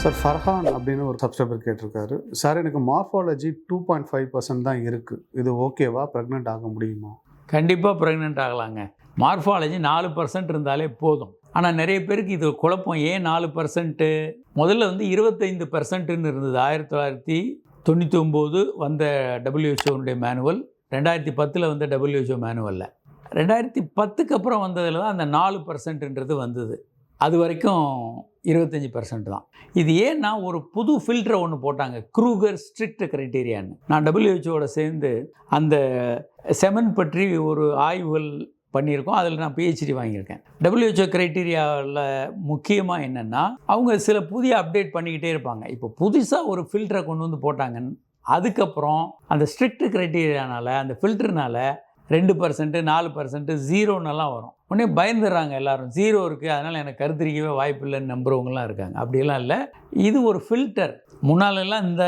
Sir Farhan அப்படின்னு ஒரு subscriber கேட்டிருக்காரு. சார் எனக்கு மார்ஃபாலஜி 2.5% தான் இருக்குது. இது ஓகேவா? ப்ரெக்னென்ட் ஆக முடியுமா? கண்டிப்பாக ப்ரெக்னென்ட் ஆகலாங்க. மார்ஃபாலஜி 4% இருந்தாலே போதும். ஆனால் நிறைய பேருக்கு இது குழப்பம். ஏன் 4%? முதல்ல வந்து 25%ன்னு இருந்தது. 1999 வந்த WHO மேனுவல், 2010 வந்த WHO மேனுவலில். 2010க்கு அப்புறம் வந்ததில் தான் அந்த 4%ன்றது வந்தது. அது வரைக்கும் 25% தான். இது ஏன்னா ஒரு புது ஃபில்டரை ஒன்று போட்டாங்க, க்ரூகர் ஸ்ட்ரிக்ட் க்ரைட்டீரியான்னு. நான் WHOட சேர்ந்து அந்த செமன் பற்றி ஒரு ஆய்வுகள் பண்ணியிருக்கோம். அதில் நான் PhD வாங்கியிருக்கேன். WHO க்ரைட்டீரியாவில் முக்கியமாக என்னென்னா, அவங்க சில புதிய அப்டேட் பண்ணிக்கிட்டே இருப்பாங்க. இப்போ புதுசாக ஒரு ஃபில்டரை கொண்டு வந்து போட்டாங்கன்னு, அதுக்கப்புறம் அந்த ஸ்ட்ரிக்ட் க்ரைட்டீரியானால், அந்த ஃபில்டர்னால் 2%, 4%, 0ன்னெல்லாம் வரும். உடனே பயந்துடுறாங்க எல்லோரும். 0 இருக்குது, அதனால் எனக்கு கருத்தரிக்கவே வாய்ப்பு இல்லைன்னு நம்புறவங்களாம் இருக்காங்க. அப்படிலாம் இல்லை. இது ஒரு ஃபில்டர். முன்னாலெல்லாம் இந்த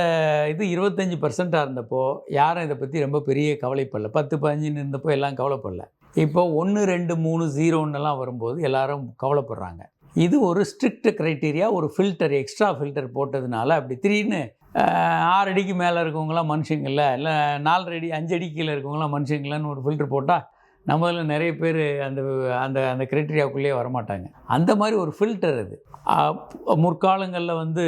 இது 25%ஆக இருந்தப்போ யாரும் இதை பற்றி ரொம்ப பெரிய கவலைப்படல. 10, 15 இருந்தப்போ எல்லாம் கவலைப்படல. இப்போ 1, 2, 3, 0ன்னெல்லாம் வரும்போது எல்லாரும் கவலைப்படுறாங்க. இது ஒரு ஸ்ட்ரிக்ட் க்ரைட்டீரியா, ஒரு ஃபில்டர், எக்ஸ்ட்ரா ஃபில்டர் போட்டதுனால அப்படி திடீர்னு 6 அடிக்கு மேலே இருக்கவங்களாம் மனுஷங்கள, இல்லை 4 அடி 5 அடிக்கு கீழே இருக்கவங்களாம் மனுஷங்களான்னு ஒரு ஃபில்டர் போட்டால் நம்மளில் நிறைய பேர் அந்த அந்த அந்த க்ரைட்டீரியாவுக்குள்ளேயே வரமாட்டாங்க. அந்த மாதிரி ஒரு ஃபில்டர் அது. முற்காலங்களில் வந்து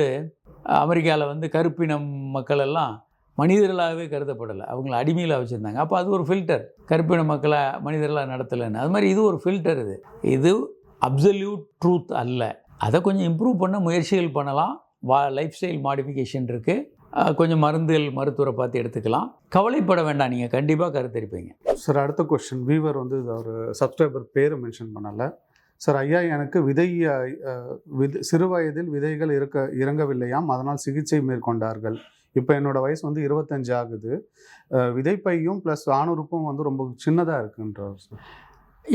அமெரிக்காவில் வந்து கருப்பினம் மக்கள் எல்லாம் மனிதர்களாகவே கருதப்படலை, அவங்கள அடிமையில் வச்சுருந்தாங்க. அப்போ அது ஒரு ஃபில்டர், கருப்பின மக்களை மனிதர்களாக நடத்தலைன்னு. அது மாதிரி இது ஒரு ஃபில்டர். இது அப்சல்யூட் ட்ரூத் அல்ல. அதை கொஞ்சம் இம்ப்ரூவ் பண்ண முயற்சிகள் பண்ணலாம். லைஃப் ஸ்டைல் மாடிஃபிகேஷன் இருக்குது. கொஞ்சம் மருத்துவரை பார்த்து எடுத்துக்கலாம். கவலைப்பட வேண்டாம், நீங்கள் கண்டிப்பாக கருத்தரிப்பீங்க. சார் அடுத்த கொஸ்டின், வீவர் வந்து ஒரு சப்ஸ்கிரைபர் பேர் மென்ஷன் பண்ணலை. சார் ஐயா, எனக்கு சிறு வயதில் விதைகள் இறங்கவில்லையாம், அதனால் சிகிச்சை மேற்கொண்டார்கள். இப்போ என்னோடய வயசு வந்து 25 ஆகுது. விதைப்பையும் ப்ளஸ் ஆணுறுப்பும் வந்து ரொம்ப சின்னதாக இருக்குன்றார் சார்.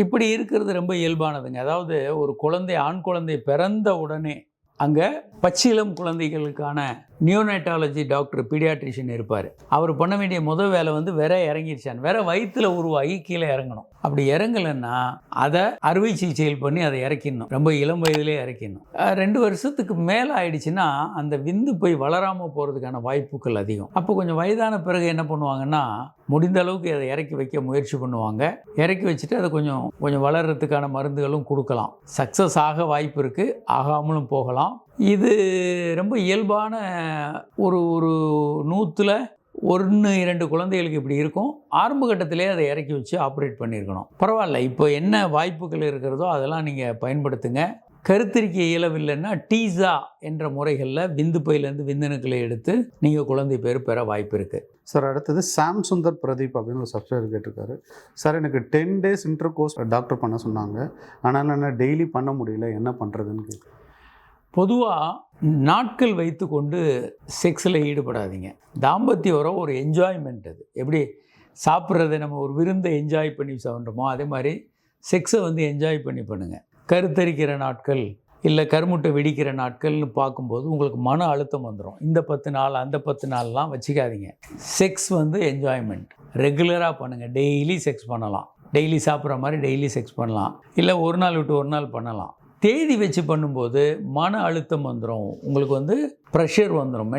இப்படி இருக்கிறது ரொம்ப இயல்பானதுங்க. அதாவது ஒரு குழந்தை, ஆண் குழந்தை பிறந்த உடனே அங்கே பச்சிளம் குழந்தைகளுக்கான நியோனேட்டாலஜி டாக்டர், பீடியாட்ரிஷியன் இருப்பார். அவர் பண்ண வேண்டிய முதல் வேலை வந்து இறங்கிடுச்சான், வயிற்றில் உருவாகி கீழே இறங்கணும். அப்படி இறங்கலைன்னா அதை அறுவை சிகிச்சைகள் பண்ணி அதை இறக்கிடணும். ரொம்ப இளம் வயதிலே இறக்கிடணும். 2 வருஷத்துக்கு மேலே ஆயிடுச்சுன்னா அந்த விந்து போய் வளராமல் போகிறதுக்கான வாய்ப்புகள் அதிகம். அப்போ கொஞ்சம் வயதான பிறகு என்ன பண்ணுவாங்கன்னா, முடிந்த அளவுக்கு அதை இறக்கி வைக்க முயற்சி பண்ணுவாங்க. இறக்கி வச்சுட்டு அதை கொஞ்சம் வளர்கிறதுக்கான மருந்துகளும் கொடுக்கலாம். சக்ஸஸ் ஆக வாய்ப்பு இருக்குது, ஆகாமலும் போகலாம். இது ரொம்ப இயல்பான ஒரு 100ல் 1, 2 குழந்தைகளுக்கு இப்படி இருக்கும். ஆரம்ப கட்டத்திலே அதை இறக்கி வச்சு ஆப்ரேட் பண்ணியிருக்கணும். பரவாயில்ல, இப்போ என்ன வாய்ப்புகள் இருக்கிறதோ அதெல்லாம் நீங்கள் பயன்படுத்துங்க. கருத்தரிக்க இயலவில்லைன்னா டீசா என்ற முறைகளில் விந்து பையிலேருந்து விந்தணுக்களை எடுத்து நீங்கள் குழந்தை பேர் பெற வாய்ப்பு இருக்குது. சார் அடுத்தது சாம் சுந்தர் பிரதீப் அப்படின்னு ஒரு சப்ஸ்கிரைபர் கேட்டிருக்காரு. சார் எனக்கு 10 days இன்டர்கோர்ஸ் டாக்டர் பண்ண சொன்னாங்க, ஆனால் என்ன டெய்லி பண்ண முடியல, என்ன பண்ணுறதுன்னு கேட்குறேன். பொதுவாக நாட்கள் வைத்து கொண்டு செக்ஸில் ஈடுபடாதீங்க. தாம்பத்திய உறவு ஒரு என்ஜாய்மெண்ட். அது எப்படி சாப்பிட்றதை நம்ம ஒரு விருந்தை என்ஜாய் பண்ணி சாப்பிட்றோமோ, அதே மாதிரி செக்ஸை வந்து என்ஜாய் பண்ணி பண்ணுங்கள். கருத்தரிக்கிற நாட்கள் இல்லை கருமுட்டை வெடிக்கிற நாட்கள்னு பார்க்கும்போது உங்களுக்கு மன அழுத்தம் வந்துடும். இந்த 10 நாள் அந்த 10 நாள்லாம் வச்சுக்காதீங்க. செக்ஸ் வந்து என்ஜாய்மெண்ட். ரெகுலராக பண்ணுங்கள். டெய்லி செக்ஸ் பண்ணலாம். டெய்லி சாப்பிட்ற மாதிரி டெய்லி செக்ஸ் பண்ணலாம். இல்லை ஒரு நாள் விட்டு ஒரு நாள் பண்ணலாம். தேதி வச்சு பண்ணும்போது மன அழுத்தம் வந்துடும். உங்களுக்கு வந்து ப்ரெஷர் வந்துடும்,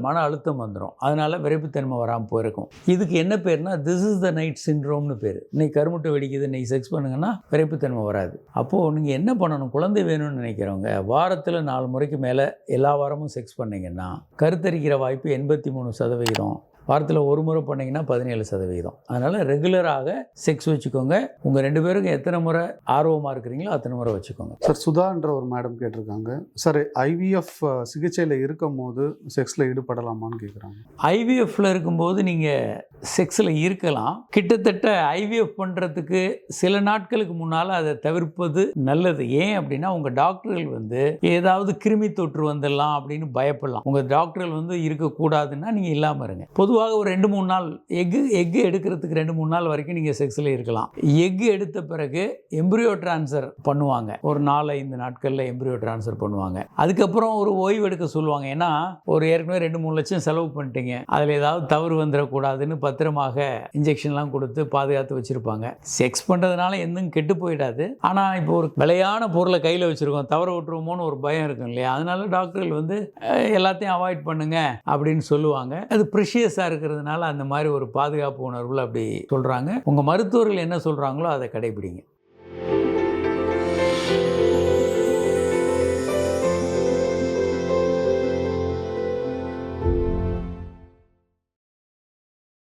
மன அழுத்தம் வந்துடும். அதனால் விரைப்புத்தன்மை வராமல் போயிருக்கும். இதுக்கு என்ன பேர்னா, திஸ் இஸ் த நைட் சிண்ட்ரோம்னு பேர். இன்னைக்கு கருமுட்டை வெடிக்குது, இன்னைக்கு செக்ஸ் பண்ணுங்கன்னா விரைப்புத்தன்மை வராது. அப்போது நீங்கள் என்ன பண்ணணும், குழந்தை வேணும்னு நினைக்கிறவங்க வாரத்தில் 4 முறைக்கு மேலே எல்லா வாரமும் செக்ஸ் பண்ணிங்கன்னா கருத்தரிக்கிற வாய்ப்பு 83%. வாரத்தில் 1 முறை பண்ணிங்கன்னா 17%. அதனால் ரெகுலராக செக்ஸ் வச்சுக்கோங்க. உங்கள் 2 பேருக்கு எத்தனை முறை ஆர்வமாக இருக்கிறீங்களோ அத்தனை முறை வச்சுக்கோங்க. சார் சுதான்ற ஒரு மேடம் கேட்டிருக்காங்க. சார் IVF சிகிச்சையில் இருக்கும் போது செக்ஸில் ஈடுபடலாமான்னு கேட்குறாங்க. IVFல இருக்கும்போது நீங்கள் செக்ஸில் இருக்கலாம். கிட்டத்தட்ட IVF பண்ணுறதுக்கு சில நாட்களுக்கு முன்னால் அதை தவிர்ப்பது நல்லது. ஏன் அப்படின்னா, உங்கள் டாக்டர்கள் வந்து ஏதாவது கிருமி தொற்று வந்துடலாம் அப்படின்னு பயப்படலாம். உங்கள் டாக்டர்கள் வந்து இருக்கக்கூடாதுன்னா நீங்கள் இல்லாமல் இருங்க. பொதுவாக பொதுவாக ஒரு 2-3 நாள் எக்கு எடுக்கிறதுக்கு 2-3 நாள் வரைக்கும் நீங்கள் செக்ஸில் இருக்கலாம். எக்கு எடுத்த பிறகு எம்ப்ரியோ ட்ரான்ஸ்ஃபர் பண்ணுவாங்க. ஒரு 4-5 நாட்களில் எம்ப்ரியோ ட்ரான்ஸ்ஃபர் பண்ணுவாங்க. அதுக்கப்புறம் ஒரு ஓய்வு எடுக்க சொல்லுவாங்க. ஏன்னா ஒரு ஏற்கனவே 2-3 லட்சம் செலவு பண்ணிட்டீங்க, அதில் ஏதாவது தவறு வந்துடக்கூடாதுன்னு பத்திரமாக இன்ஜெக்ஷன்லாம் கொடுத்து பாதுகாத்து வச்சுருப்பாங்க. செக்ஸ் பண்ணுறதுனால எதுவும் கெட்டு போயிடாது. ஆனால் இப்போ ஒரு விலையான பொருளை கையில் வச்சுருக்கோம், தவற விட்டுருவோமோன்னு ஒரு பயம் இருக்கும் இல்லையா? அதனால டாக்டர்கள் வந்து எல்லாத்தையும் அவாய்ட் பண்ணுங்க அப்படின்னு சொல்லுவாங்க. அது ப்ரிஷியஸாக இருக்கிறதுனால அந்த மாதிரி ஒரு பாதுகாப்பு உணர்வில் அப்படி சொல்கிறாங்க. உங்கள் மருத்துவர்கள் என்ன சொல்கிறாங்களோ அதை கடைபிடிங்க.